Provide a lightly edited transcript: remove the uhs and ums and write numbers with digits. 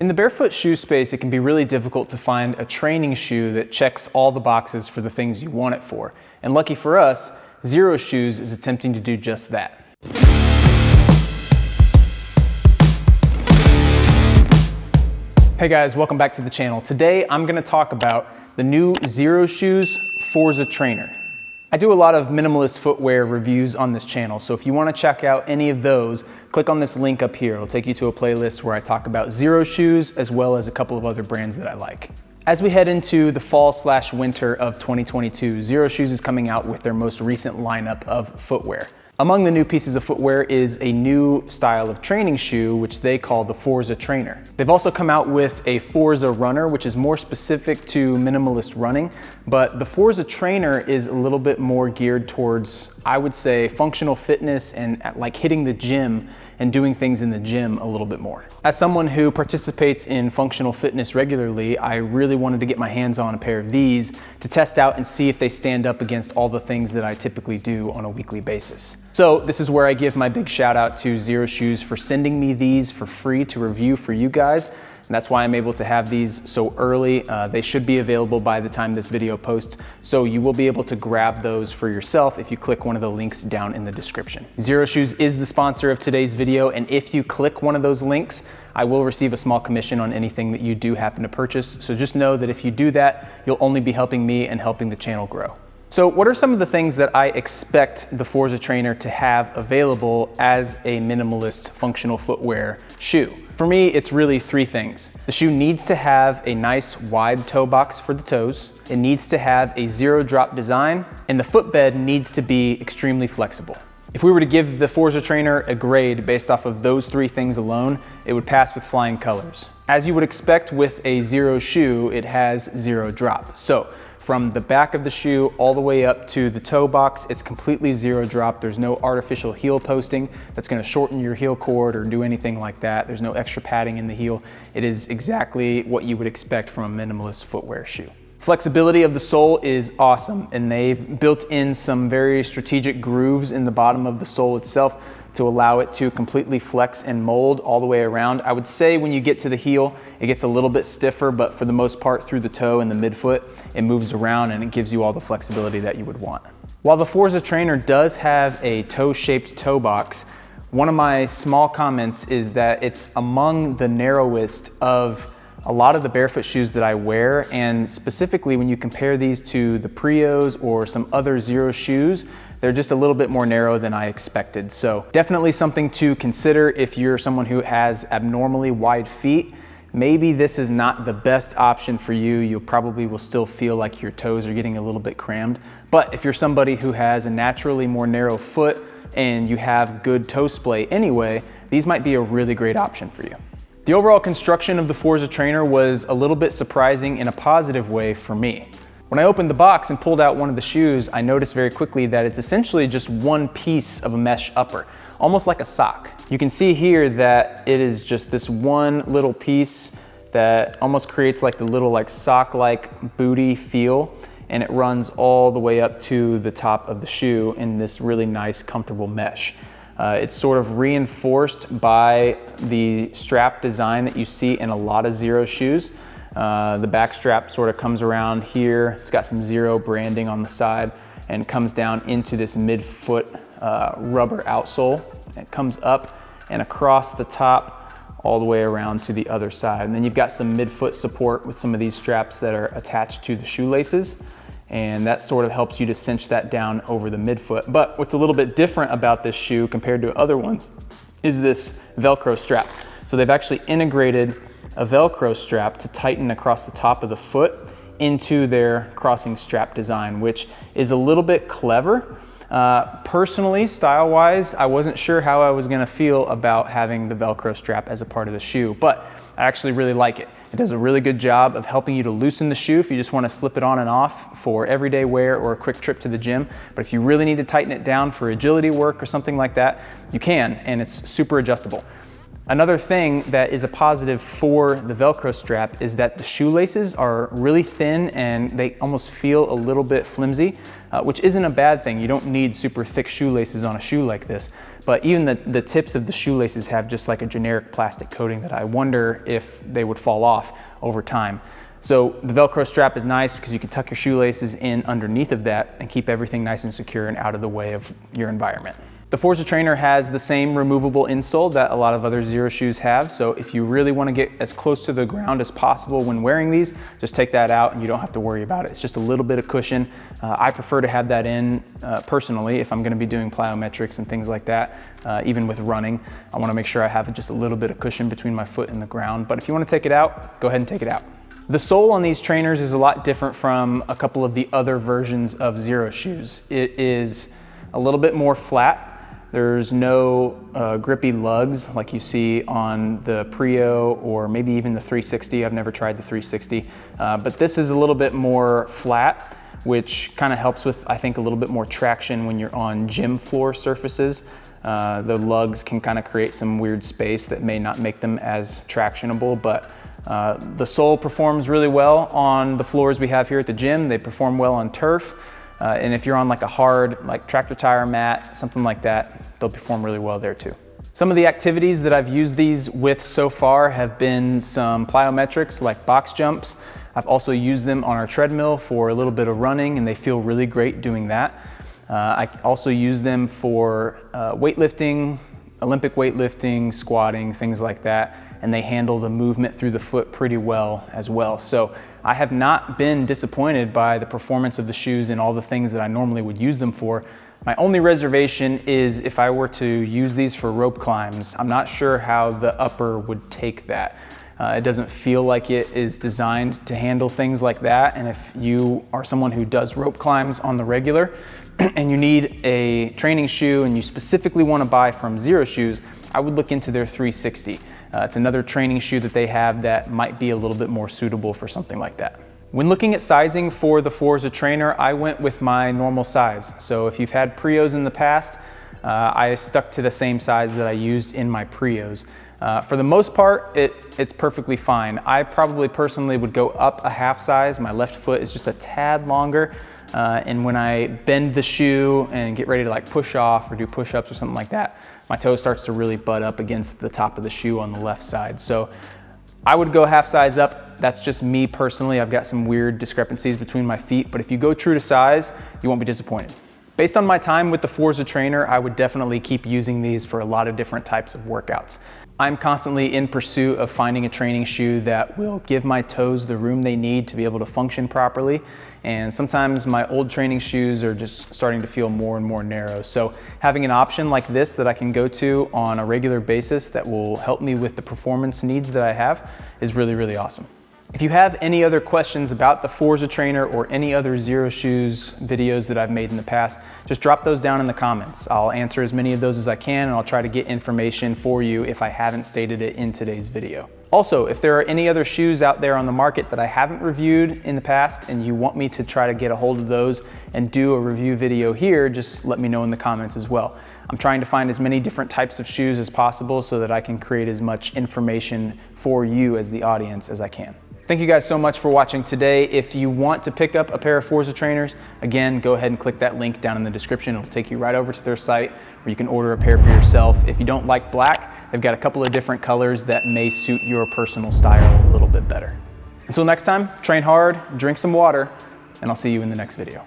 In the barefoot shoe space, it can be really difficult to find a training shoe that checks all the boxes for the things you want it for. And lucky for us, Xero Shoes is attempting to do just that. Hey guys, welcome back to the channel. Today, I'm gonna talk about the new Xero Shoes Forza Trainer. I do a lot of minimalist footwear reviews on this channel, so if you want to check out any of those, click on this link up here. It'll take you to a playlist where I talk about Xero Shoes as well as a couple of other brands that I like. As we head into the fall/winter of 2022, Xero Shoes is coming out with their most recent lineup of footwear. Among the new pieces of footwear is a new style of training shoe, which they call the Forza Trainer. They've also come out with a Forza Runner, which is more specific to minimalist running, but the Forza Trainer is a little bit more geared towards, I would say, functional fitness and like hitting the gym and doing things in the gym a little bit more. As someone who participates in functional fitness regularly, I really wanted to get my hands on a pair of these to test out and see if they stand up against all the things that I typically do on a weekly basis. So this is where I give my big shout out to Xero Shoes for sending me these for free to review for you guys. And that's why I'm able to have these so early. They should be available by the time this video posts, so you will be able to grab those for yourself if you click one of the links down in the description. Xero Shoes is the sponsor of today's video, and if you click one of those links, I will receive a small commission on anything that you do happen to purchase. So just know that if you do that, you'll only be helping me and helping the channel grow. So what are some of the things that I expect the Forza Trainer to have available as a minimalist functional footwear shoe? For me, it's really three things. The shoe needs to have a nice wide toe box for the toes. It needs to have a zero drop design, and the footbed needs to be extremely flexible. If we were to give the Forza Trainer a grade based off of those three things alone, it would pass with flying colors. As you would expect with a Xero shoe, it has zero drop. So from the back of the shoe all the way up to the toe box, it's completely zero drop. There's no artificial heel posting that's gonna shorten your heel cord or do anything like that. There's no extra padding in the heel. It is exactly what you would expect from a minimalist footwear shoe. Flexibility of the sole is awesome, and they've built in some very strategic grooves in the bottom of the sole itself to allow it to completely flex and mold all the way around. I would say when you get to the heel, it gets a little bit stiffer, but for the most part through the toe and the midfoot, it moves around and it gives you all the flexibility that you would want. While the Forza Trainer does have a toe-shaped toe box, one of my small comments is that it's among the narrowest of a lot of the barefoot shoes that I wear, and specifically when you compare these to the Prios or some other Xero shoes, they're just a little bit more narrow than I expected. So definitely something to consider if you're someone who has abnormally wide feet. Maybe this is not the best option for you. You probably will still feel like your toes are getting a little bit crammed. But if you're somebody who has a naturally more narrow foot and you have good toe splay anyway, these might be a really great option for you. The overall construction of the Forza Trainer was a little bit surprising in a positive way for me. When I opened the box and pulled out one of the shoes, I noticed very quickly that it's essentially just one piece of a mesh upper, almost like a sock. You can see here that it is just this one little piece that almost creates like the little like sock-like booty feel, and it runs all the way up to the top of the shoe in this really nice, comfortable mesh. It's sort of reinforced by the strap design that you see in a lot of Xero shoes. The back strap sort of comes around here. It's got some Xero branding on the side and comes down into this midfoot rubber outsole. It comes up and across the top all the way around to the other side. And then you've got some midfoot support with some of these straps that are attached to the shoelaces. And that sort of helps you to cinch that down over the midfoot. But what's a little bit different about this shoe compared to other ones is this Velcro strap. So they've actually integrated a Velcro strap to tighten across the top of the foot into their crossing strap design, which is a little bit clever. Personally, style-wise, I wasn't sure how I was gonna feel about having the Velcro strap as a part of the shoe, but I actually really like it. It does a really good job of helping you to loosen the shoe if you just want to slip it on and off for everyday wear or a quick trip to the gym. But if you really need to tighten it down for agility work or something like that, you can, and it's super adjustable. Another thing that is a positive for the Velcro strap is that the shoelaces are really thin and they almost feel a little bit flimsy, which isn't a bad thing. You don't need super thick shoelaces on a shoe like this, but even the tips of the shoelaces have just like a generic plastic coating that I wonder if they would fall off over time. So the Velcro strap is nice because you can tuck your shoelaces in underneath of that and keep everything nice and secure and out of the way of your environment. The Forza Trainer has the same removable insole that a lot of other Xero shoes have. So if you really want to get as close to the ground as possible when wearing these, just take that out and you don't have to worry about it. It's just a little bit of cushion. I prefer to have that in personally if I'm going to be doing plyometrics and things like that. Even with running, I want to make sure I have just a little bit of cushion between my foot and the ground. But if you want to take it out, go ahead and take it out. The sole on these trainers is a lot different from a couple of the other versions of Xero shoes. It is a little bit more flat. There's no grippy lugs like you see on the Prio or maybe even the 360. I've never tried the 360, but this is a little bit more flat, which kind of helps with, I think, a little bit more traction when you're on gym floor surfaces. The lugs can kind of create some weird space that may not make them as tractionable, but the sole performs really well on the floors we have here at the gym. They perform well on turf. And if you're on like a hard, like tractor tire mat, something like that, they'll perform really well there too. Some of the activities that I've used these with so far have been some plyometrics like box jumps. I've also used them on our treadmill for a little bit of running and they feel really great doing that. I also use them for weightlifting, Olympic weightlifting, squatting, things like that. And they handle the movement through the foot pretty well as well. So I have not been disappointed by the performance of the shoes and all the things that I normally would use them for. My only reservation is if I were to use these for rope climbs, I'm not sure how the upper would take that. It doesn't feel like it is designed to handle things like that. And if you are someone who does rope climbs on the regular and you need a training shoe and you specifically want to buy from Xero Shoes, I would look into their 360. It's another training shoe that they have that might be a little bit more suitable for something like that. When looking at sizing for the Forza Trainer, I went with my normal size. So if you've had Prios in the past, I stuck to the same size that I used in my Prios. For the most part, it's perfectly fine. I probably personally would go up a half size. My left foot is just a tad longer. And when I bend the shoe and get ready to like push off or do push-ups or something like that, my toe starts to really butt up against the top of the shoe on the left side. So I would go half size up. That's just me personally. I've got some weird discrepancies between my feet, but if you go true to size, you won't be disappointed. Based on my time with the Forza Trainer, I would definitely keep using these for a lot of different types of workouts. I'm constantly in pursuit of finding a training shoe that will give my toes the room they need to be able to function properly. And sometimes my old training shoes are just starting to feel more and more narrow. So having an option like this that I can go to on a regular basis that will help me with the performance needs that I have is really, really awesome. If you have any other questions about the Forza Trainer or any other Xero Shoes videos that I've made in the past, just drop those down in the comments. I'll answer as many of those as I can, and I'll try to get information for you if I haven't stated it in today's video. Also, if there are any other shoes out there on the market that I haven't reviewed in the past and you want me to try to get a hold of those and do a review video here, just let me know in the comments as well. I'm trying to find as many different types of shoes as possible so that I can create as much information for you as the audience as I can. Thank you guys so much for watching today. If you want to pick up a pair of Forza Trainers, again, go ahead and click that link down in the description. It'll take you right over to their site where you can order a pair for yourself. If you don't like black, they've got a couple of different colors that may suit your personal style a little bit better. Until next time, train hard, drink some water, and I'll see you in the next video.